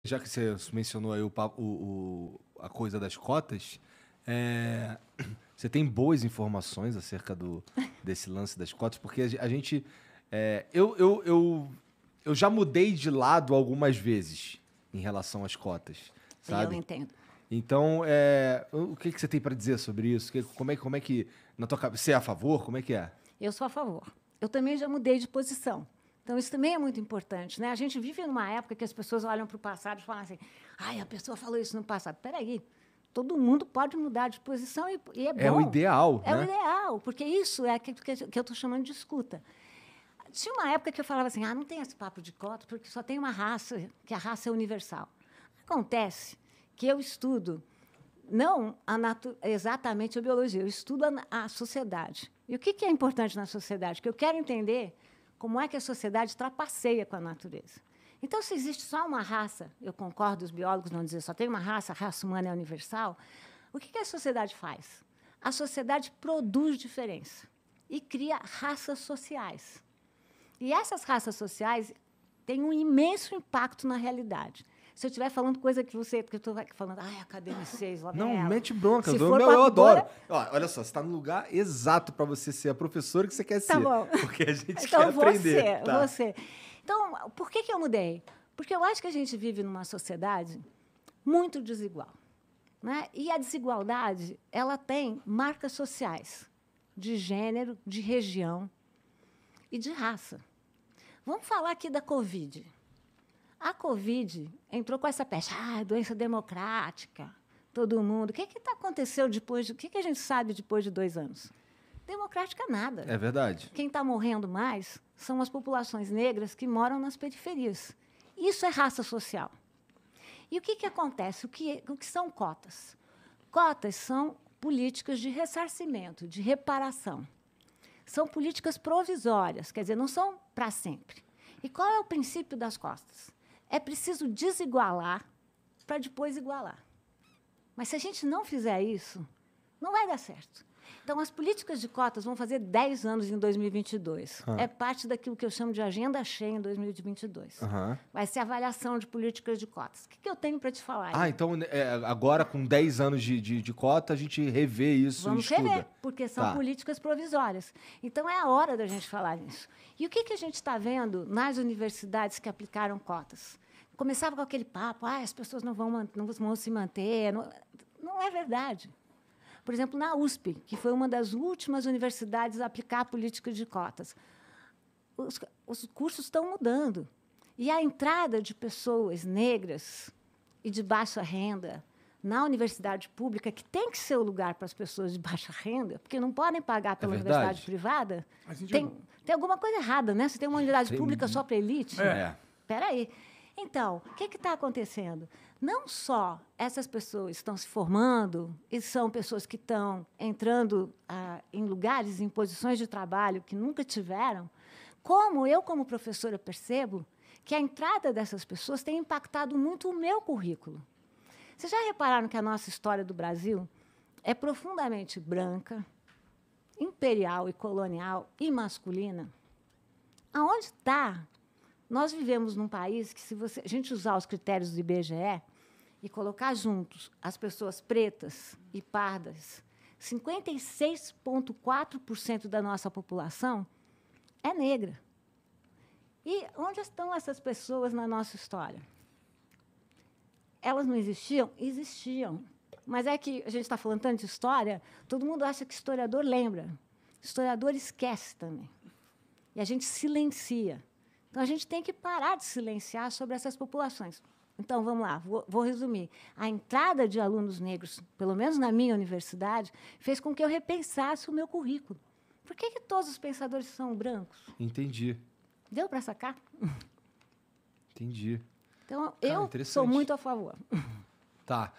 Já que você mencionou aí a coisa das cotas, você tem boas informações acerca desse lance das cotas? Porque a gente... eu já mudei de lado algumas vezes em relação às cotas, sabe? Eu entendo. Então, o que você tem para dizer sobre isso? Como é que na tua cabeça, você é a favor? Como é que é? Eu sou a favor. Eu também já mudei de posição. Então, isso também é muito importante, né? A gente vive numa época que as pessoas olham para o passado e falam assim, ai, a pessoa falou isso no passado. Espera aí, todo mundo pode mudar de posição e é bom. É o ideal, É né? o ideal, porque isso é que eu estou chamando de escuta. Tinha uma época que eu falava assim, não tem esse papo de cota, porque só tem uma raça, que a raça é universal. Acontece que eu estudo não exatamente a biologia, eu estudo a sociedade. E o que é importante na sociedade? Que eu quero entender como é que a sociedade trapaceia com a natureza. Então, se existe só uma raça, eu concordo, os biólogos vão dizer só tem uma raça, a raça humana é universal, o que a sociedade faz? A sociedade produz diferença e cria raças sociais. E essas raças sociais têm um imenso impacto na realidade. Se eu estiver falando coisa que você... Porque eu estou falando, academicês, lá Não, vem ela. mete bronca. Se Eu for adoro. Olha só, você está no lugar exato para você ser a professora que você quer ser. Tá bom. Porque a gente então, quer aprender. Você. Então, por que eu mudei? Porque eu acho que a gente vive numa sociedade muito desigual. Né? E a desigualdade, ela tem marcas sociais de gênero, de região e de raça. Vamos falar aqui da Covid. A Covid entrou com essa peste, doença democrática, todo mundo. O que aconteceu depois? O que a gente sabe depois de 2 anos? Democrática nada. É verdade. Quem está morrendo mais são as populações negras que moram nas periferias. Isso é raça social. E o que acontece? O que são cotas? Cotas são políticas de ressarcimento, de reparação. São políticas provisórias, quer dizer, não são para sempre. E qual é o princípio das cotas? É preciso desigualar para depois igualar. Mas se a gente não fizer isso, não vai dar certo. Então, as políticas de cotas vão fazer 10 anos em 2022. É parte daquilo que eu chamo de agenda cheia em 2022. Vai ser avaliação de políticas de cotas. O que eu tenho para te falar aí? Então, agora, com 10 anos de cota, a gente revê isso Vamos e estuda. rever, porque são políticas provisórias. Então, é a hora da gente falar nisso. E o que a gente está vendo nas universidades que aplicaram cotas? Começava com aquele papo, as pessoas não vão se manter. Não é verdade. Por exemplo, na USP, que foi uma das últimas universidades a aplicar a política de cotas, os cursos estão mudando. E a entrada de pessoas negras e de baixa renda na universidade pública, que tem que ser o lugar para as pessoas de baixa renda, porque não podem pagar pela universidade privada, tem alguma coisa errada, né? Se tem uma universidade pública só para elite, espera aí. Então, o que está acontecendo? Não só essas pessoas estão se formando e são pessoas que estão entrando em lugares, em posições de trabalho que nunca tiveram, como eu, como professora, percebo que a entrada dessas pessoas tem impactado muito o meu currículo. Vocês já repararam que a nossa história do Brasil é profundamente branca, imperial e colonial e masculina? Aonde está? Nós vivemos num país que, se a gente usar os critérios do IBGE e colocar juntos as pessoas pretas e pardas, 56,4% da nossa população é negra. E onde estão essas pessoas na nossa história? Elas não existiam? Existiam. Mas é que a gente está falando tanto de história, todo mundo acha que historiador lembra. Historiador esquece também. E a gente silencia. Então, a gente tem que parar de silenciar sobre essas populações. Então, vamos lá, vou resumir. A entrada de alunos negros, pelo menos na minha universidade, fez com que eu repensasse o meu currículo. Por que todos os pensadores são brancos? Entendi. Deu para sacar? Entendi. Então, eu sou muito a favor. Tá.